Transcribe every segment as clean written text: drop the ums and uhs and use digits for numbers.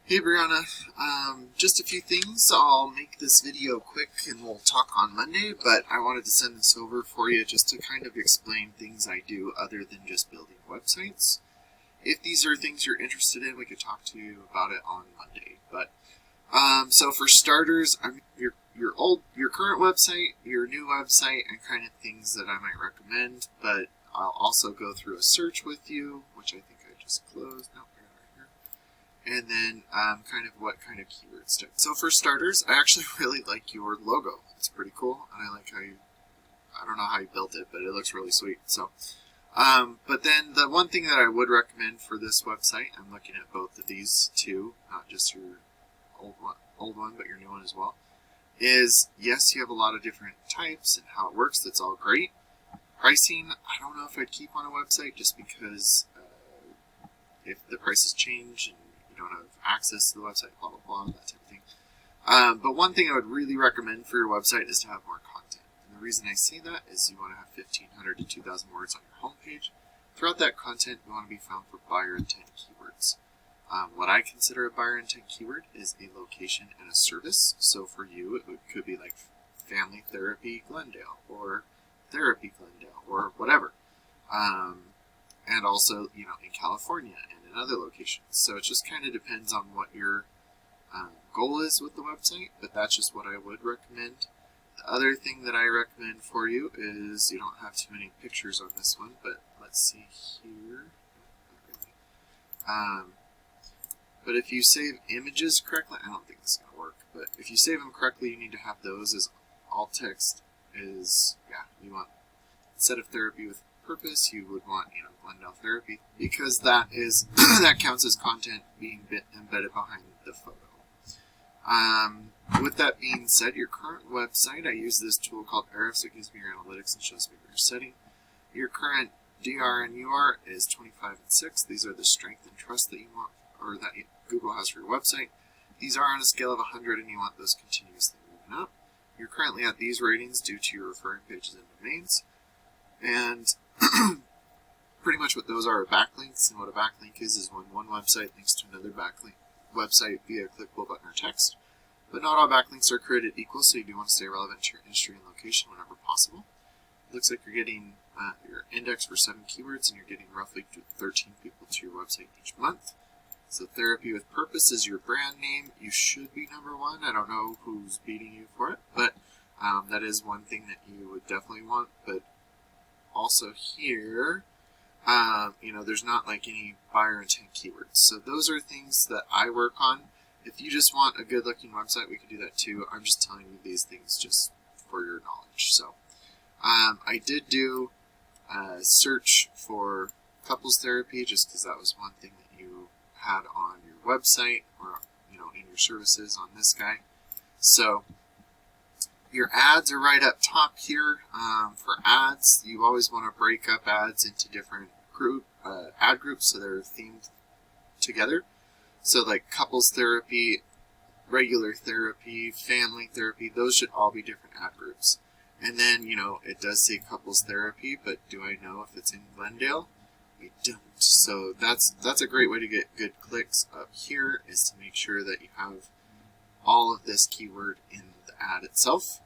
Hey Brianna, just a few things. I'll make this video quick and we'll talk on Monday, but I wanted to send this over for you just to kind of explain things I do other than just building websites. If these are things you're interested in, we could talk to you about it on Monday. But so for starters, your current website, your new website, and kind of things that I might recommend. But I'll also go through a search with you, which I think I just closed. No, and then kind of what kind of keywords to. So for starters, I actually really like your logo. It's pretty cool, and I like how I don't know how you built it, but it looks really sweet. So, but then the one thing that I would recommend for this website, I'm looking at both of these two, not just your old one, but your new one as well, is yes, you have a lot of different types and how it works. That's all great. Pricing, I don't know if I'd keep on a website just because if the prices change and you don't have access to the website, blah, blah, blah, that type of thing. But one thing I would really recommend for your website is to have more content. And the reason I say that is you want to have 1,500 to 2,000 words on your homepage. Throughout that content, you want to be found for buyer intent keywords. What I consider a buyer intent keyword is a location and a service. So for you, it could be like family therapy Gledale or therapy Gledale or whatever. And also, in California and in other locations. So it just kind of depends on what your goal is with the website, but that's just what I would recommend. The other thing that I recommend for you is you don't have too many pictures on this one, but let's see here. But if you save images correctly, I don't think this is going to work, but if you save them correctly, you need to have those as alt text is, you want, instead of therapy with purpose, you would want, Gledale therapy, because that is that counts as content being embedded behind the photo. With that being said, your current website, I use this tool called Ahrefs. It gives me your analytics and shows me your setting. Your current DR and UR is 25 and 6. These are the strength and trust that you want, or that Google has for your website. These are on a scale of 100, and you want those continuously moving up. You're currently at these ratings due to your referring pages and domains. And pretty much what those are backlinks, and what a backlink is when one website links to another website via a clickable button or text. But not all backlinks are created equal, so you do want to stay relevant to your industry and location whenever possible. It looks like you're getting your index for 7 keywords, and you're getting roughly 13 people to your website each month. So therapy with purpose is your brand name. You should be number 1. I don't know who's beating you for it, but that is one thing that you would definitely want. But also here, there's not like any buyer intent keywords. So those are things that I work on. If you just want a good looking website, we could do that too. I'm just telling you these things just for your knowledge. So I did do a search for couples therapy just because that was one thing that you had on your website or in your services on this guy. So your ads are right up top here. For ads, you always want to break up ads into different ad groups so they're themed together. So like couples therapy, regular therapy, family therapy, those should all be different ad groups. And then, it does say couples therapy, but do I know if it's in Gledale? I don't. So that's a great way to get good clicks up here, is to make sure that you have all of this keyword in the ad itself.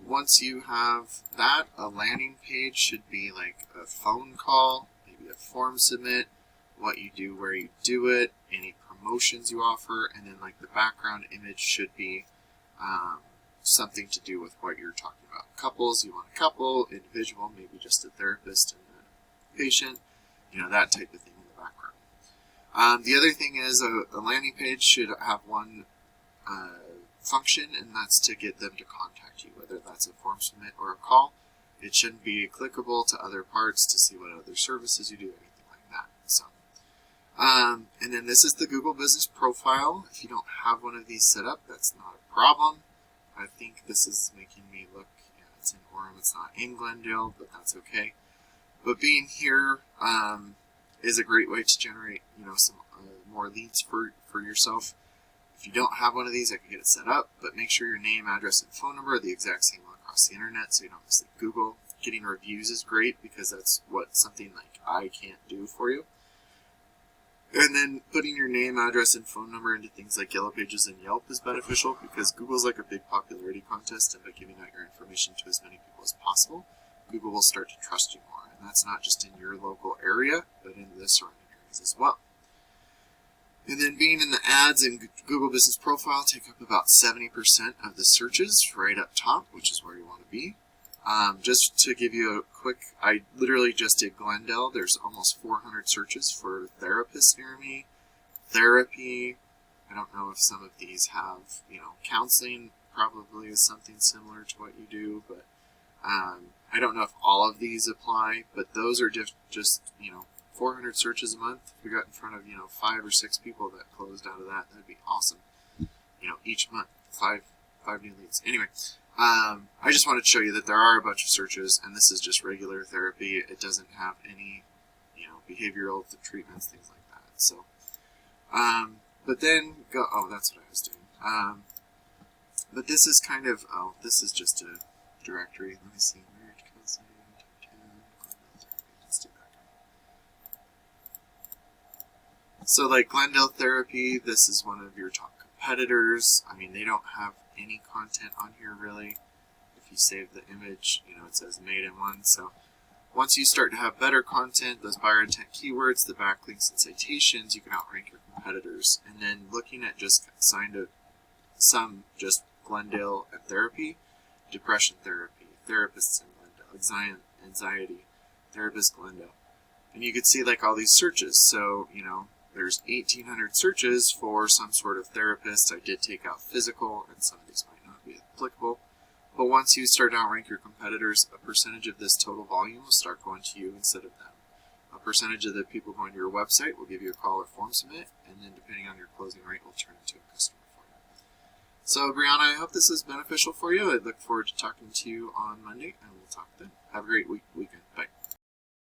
Once you have that, a landing page should be like a phone call, maybe a form submit, what you do, where you do it, any promotions you offer, and then like the background image should be something to do with what you're talking about. Couples, you want a couple, individual, maybe just a therapist and a patient, that type of thing in the background. The other thing is a landing page should have one function, and that's to get them to contact you, whether that's a form submit or a call. It shouldn't be clickable to other parts to see what other services you do, anything like that. So, and then this is the Google Business Profile. If you don't have one of these set up, that's not a problem. I think this is making me look, it's in Orem, it's not in Gledale, but that's okay. But being here is a great way to generate, some more leads for yourself. If you don't have one of these, I can get it set up, but make sure your name, address, and phone number are the exact same one across the internet so you don't miss Google. Getting reviews is great because that's something like I can't do for you. And then putting your name, address, and phone number into things like Yellow Pages and Yelp is beneficial because Google's like a big popularity contest, and by giving out your information to as many people as possible, Google will start to trust you more. And that's not just in your local area, but in the surrounding areas as well. And then being in the ads in Google Business Profile take up about 70% of the searches right up top, which is where you want to be. Just to give you a quick, I literally just did Gledale. There's almost 400 searches for therapists near me, therapy. I don't know if some of these have, counseling probably is something similar to what you do, but I don't know if all of these apply, but those are just 400 searches a month. If we got in front of, 5 or 6 people that closed out of that, that'd be awesome. Each month, five new leads. Anyway, I just wanted to show you that there are a bunch of searches, and this is just regular therapy. It doesn't have any, behavioral treatments, things like that. So, but then that's what I was doing. But this is kind of, this is just a directory. Let me see. Let's do that. So like Gledale Therapy, this is one of your top competitors. I mean, they don't have any content on here really. If you save the image, it says made in one. So once you start to have better content, those buyer intent keywords, the backlinks and citations, you can outrank your competitors. And then looking at just just Gledale and therapy, depression therapy, therapists in Gledale, anxiety, therapist Gledale. And you can see like all these searches. So, there's 1,800 searches for some sort of therapist. I did take out physical, and some of these might not be applicable. But once you start to outrank your competitors, a percentage of this total volume will start going to you instead of them. A percentage of the people going to your website will give you a call or form submit, and then depending on your closing rate, will turn into a customer for you. So, Brianna, I hope this is beneficial for you. I look forward to talking to you on Monday, and we'll talk then. Have a great weekend. Bye.